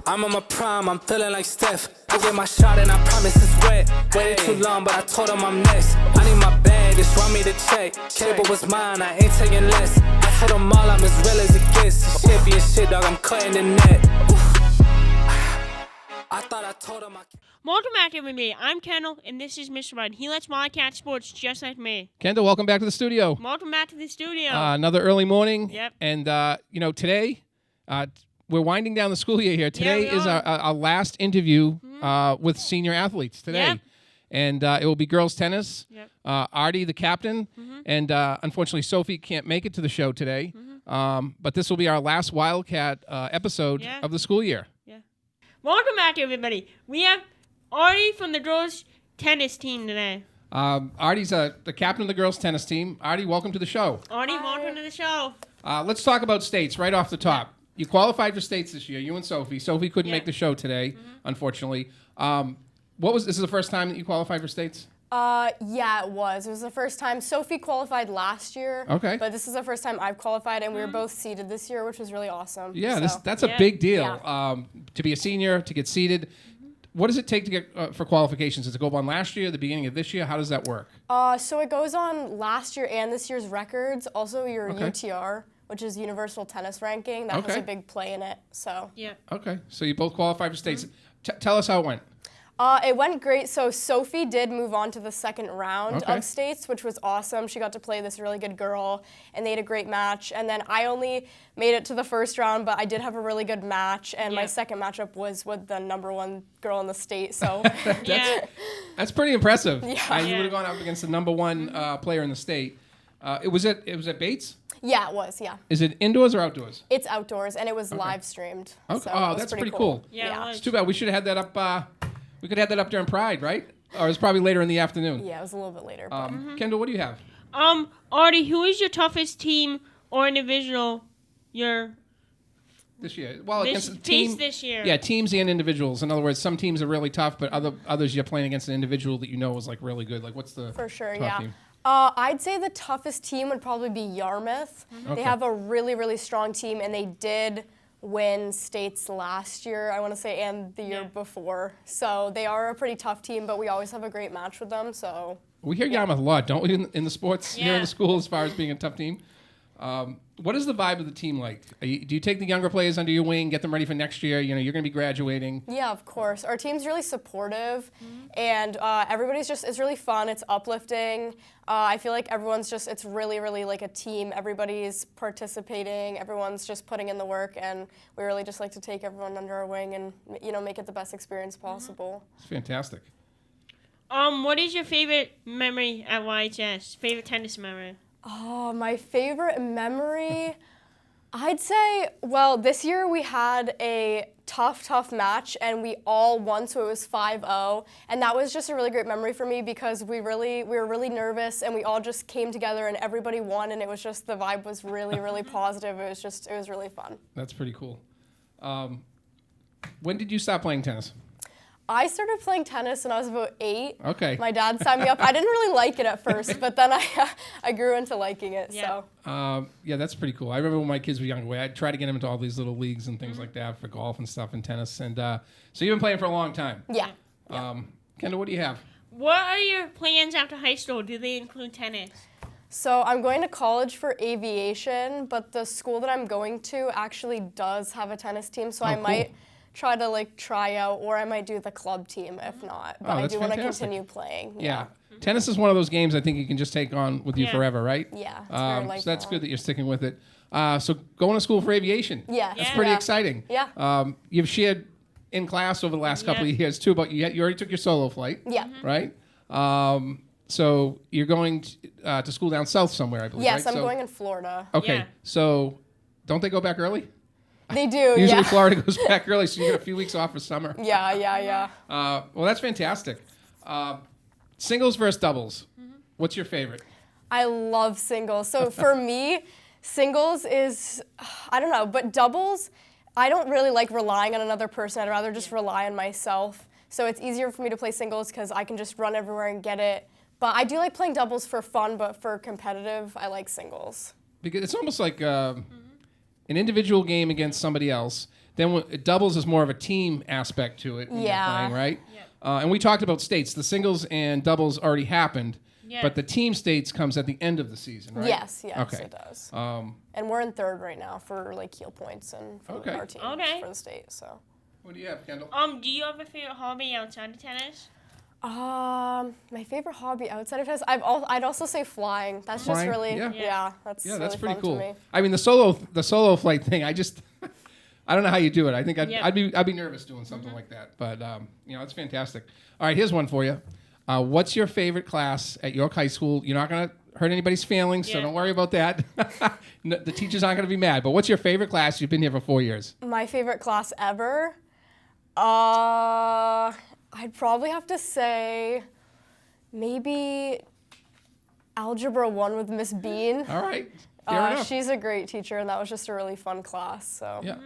I'm on my prime, I'm feeling like Steph. I get my shot and I promise it's wet. Waited too long, but I told him I'm next. I need my bag, just run me the check. Cable was mine, I ain't taking less. I told them all I'm as real as it gets. Shit being shit, dog, I'm cutting the net. I thought I told him I... Welcome back, everybody. I'm Kendall, and this is Mr. Bud. He lets Wildcat sports just like me. Kendall, welcome back to the studio. Welcome back to the studio. Another early morning. Yep. And, today, we're winding down the school year here. Today is our last interview with senior athletes today. Yep. And it will be girls tennis. Yep. Artie, the captain. And unfortunately, Sophie can't make it to the show today. But this will be our last Wildcat episode of the school year. Yeah. Welcome back, everybody. We have Artie from the girls tennis team today. Artie's the captain of the girls tennis team. Artie, welcome to the show. Artie, welcome to the show. Let's talk about states right off the top. You qualified for states this year, you and Sophie. Sophie couldn't make the show today, unfortunately. This is the first time that you qualified for states? Yeah, it was. It was the first time. Sophie qualified last year. Okay. But this is the first time I've qualified, and we were both seeded this year, which was really awesome. Yeah, so. that's a big deal. Yeah. To be a senior, to get seeded. What does it take to get for qualifications? Does it go on last year, the beginning of this year? How does that work? So it goes on last year and this year's records. Also, your UTR, which is Universal Tennis Ranking, that has a big play in it. So. Yeah. Okay, so you both qualified for states. Tell us how it went. It went great. So Sophie did move on to the second round of states, which was awesome. She got to play this really good girl, and they had a great match. And then I only made it to the first round, but I did have a really good match. And my second matchup was with the #1 girl in the state. So that's pretty impressive. Yeah. You would have gone up against the #1 player in the state. It was at Bates? Yeah, it was. Yeah. Is it indoors or outdoors? It's outdoors, and it was live streamed. Okay. So Oh, it was that's pretty cool. cool. Yeah. It's too bad. We should have had that up. We could have had that up during Pride, right? Or it was probably later in the afternoon. Yeah, it was a little bit later. But. Kendall, what do you have? Artie, who is your toughest team or individual This year? Well, against the faced team. this year? Yeah, teams and individuals. In other words, some teams are really tough, but others you're playing against an individual that you know is like really good. Like, what's the For sure, tough yeah. team? I'd say the toughest team would probably be Yarmouth. They have a really, really strong team, and they did win states last year, I want to say, and the year before. So they are a pretty tough team, but we always have a great match with them. So We hear Yarmouth a lot, don't we, in the sports here in the school as far as being a tough team? What is the vibe of the team like? Do you take the younger players under your wing, get them ready for next year? You know, you're going to be graduating. Yeah, of course. Our team's really supportive, and everybody's it's really fun. It's uplifting. I feel like it's really, really like a team. Everybody's participating. Everyone's just putting in the work, and we really just like to take everyone under our wing and, make it the best experience possible. It's fantastic. What is your favorite memory at YHS? Favorite tennis memory? Oh, my favorite memory, I'd say, well, this year we had a tough match, and we all won, so it was 5-0, and that was just a really great memory for me because we were really nervous, and we all just came together, and everybody won, and it was just, the vibe was really, really positive. It was really fun. That's pretty cool. When did you stop playing tennis? I started playing tennis when I was about 8. Okay. My dad signed me up. I didn't really like it at first, but then I grew into liking it. Yeah. So. Yeah, that's pretty cool. I remember when my kids were younger, I'd try to get them into all these little leagues and things like that for golf and stuff and tennis. And so you've been playing for a long time. Yeah. Kendall, what do you have? What are your plans after high school? Do they include tennis? So I'm going to college for aviation, but the school that I'm going to actually does have a tennis team, so I might try to try out, or I might do the club team if not. But I do want to continue playing. Yeah. Tennis is one of those games I think you can just take on with you forever, right? Yeah. It's very lifelong. So that's good that you're sticking with it. So going to school for aviation. Yeah. That's pretty exciting. Yeah. You've shared in class over the last couple of years too, but you already took your solo flight. Yeah. Right? So you're going to school down south somewhere, I believe. Yes, right? I'm going in Florida. Okay. Yeah. So don't they go back early? They do. Usually Florida goes back early, so you get a few weeks off for summer. Yeah. Well, that's fantastic. Singles versus doubles. What's your favorite? I love singles. So for me, singles is, I don't know, but doubles, I don't really like relying on another person. I'd rather just rely on myself. So it's easier for me to play singles because I can just run everywhere and get it. But I do like playing doubles for fun, but for competitive, I like singles. Because it's almost like an individual game against somebody else. Then doubles is more of a team aspect to it when you're playing, right? Yep. And we talked about states. The singles and doubles already happened, Yeah. but the team states comes at the end of the season, right? Yes, Okay. it does. Um, And we're in third right now for like heel points and for Okay. our team Okay. for the state. So, what do you have, Kendall? Do you have a favorite hobby outside of tennis? my favorite hobby outside of tennis, I'd also say flying. That's Flying? just really, Yeah. that's Yeah, really that's pretty fun cool. to me. I mean, the solo flight thing. I don't know how you do it. I think Yeah. I'd be nervous doing something like that. But it's fantastic. All right, here's one for you. What's your favorite class at York High School? You're not gonna hurt anybody's feelings, so Yeah. don't worry about that. No, the teachers aren't gonna be mad. But what's your favorite class? You've been here for 4 years. My favorite class ever, I'd probably have to say maybe Algebra 1 with Miss Bean. All right, fair enough. She's a great teacher, and that was just a really fun class. So. Yeah,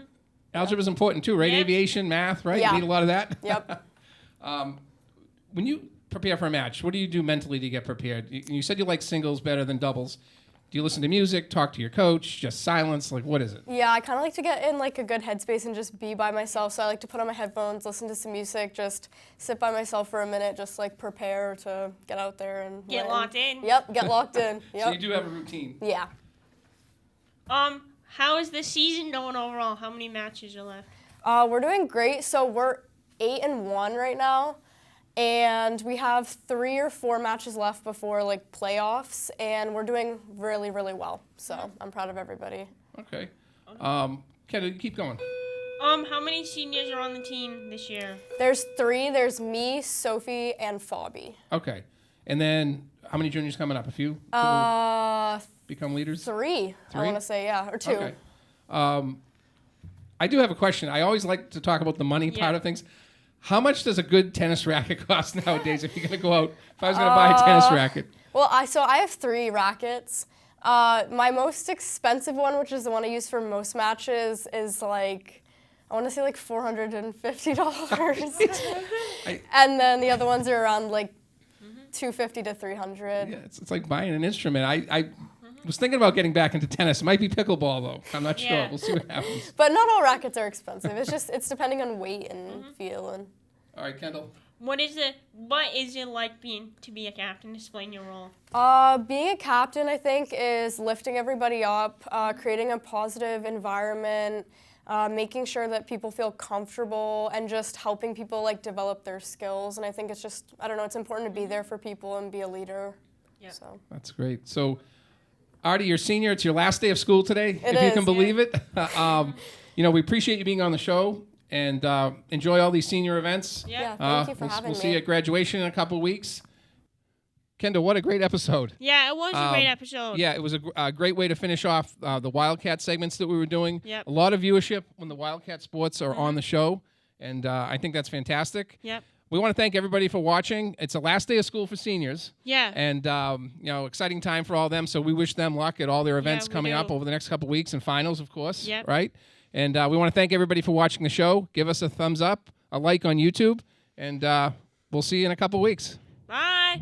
algebra's important too, right? Yeah. Aviation, math, right? Yeah. You need a lot of that. Yep. When you prepare for a match, what do you do mentally to get prepared? You said you like singles better than doubles. Do you listen to music, talk to your coach, just silence? Like, what is it? Yeah, I kind of like to get in like a good headspace and just be by myself. So I like to put on my headphones, listen to some music, just sit by myself for a minute, just like prepare to get out there and Get win. locked in. Yep, get locked in. Yep. So you do have a routine. Yeah. How is the season going overall? How many matches are left? We're doing great. So we're 8-1 right now, and we have 3 or 4 matches left before like playoffs, and we're doing really, really well. So I'm proud of everybody. Okay. Kendall, keep going. How many seniors are on the team this year? There's 3. There's me, Sophie, and Fabi. Okay. And then how many juniors coming up? A few? Become leaders? 3. I want to say, yeah, or 2. Okay. I do have a question. I always like to talk about the money part of things. How much does a good tennis racket cost nowadays if you're going to go out? If I was going to buy a tennis racket. Well, I have 3 rackets. My most expensive one, which is the one I use for most matches, is like, I want to say like $450. And then the other ones are around like $250 to $300. Yeah, it's like buying an instrument. I was thinking about getting back into tennis. It might be pickleball, though. I'm not sure. Yeah. We'll see what happens. But not all rackets are expensive. It's depending on weight and feel. And All right, Kendall. What is it like to be a captain? Explain your role. being a captain, I think, is lifting everybody up, creating a positive environment, making sure that people feel comfortable, and just helping people like develop their skills. And I think it's just, I don't know, it's important to be there for people and be a leader. Yeah. So. That's great. So, Artie, you're a senior. It's your last day of school today, if you is, can believe it. We appreciate you being on the show, and enjoy all these senior events. Yeah. Thank you for having We'll me. see you at graduation in a couple of weeks. Kendall, what a great episode. Yeah, it was a great episode. Yeah, it was a great way to finish off the Wildcat segments that we were doing. Yep. A lot of viewership when the Wildcat sports are on the show, and I think that's fantastic. Yep. We want to thank everybody for watching. It's the last day of school for seniors. Yeah. And, exciting time for all of them. So we wish them luck at all their events we coming do. up over the next couple of weeks and finals, of course. Yep. Right? And we want to thank everybody for watching the show. Give us a thumbs up, a like on YouTube, and we'll see you in a couple of weeks. Bye.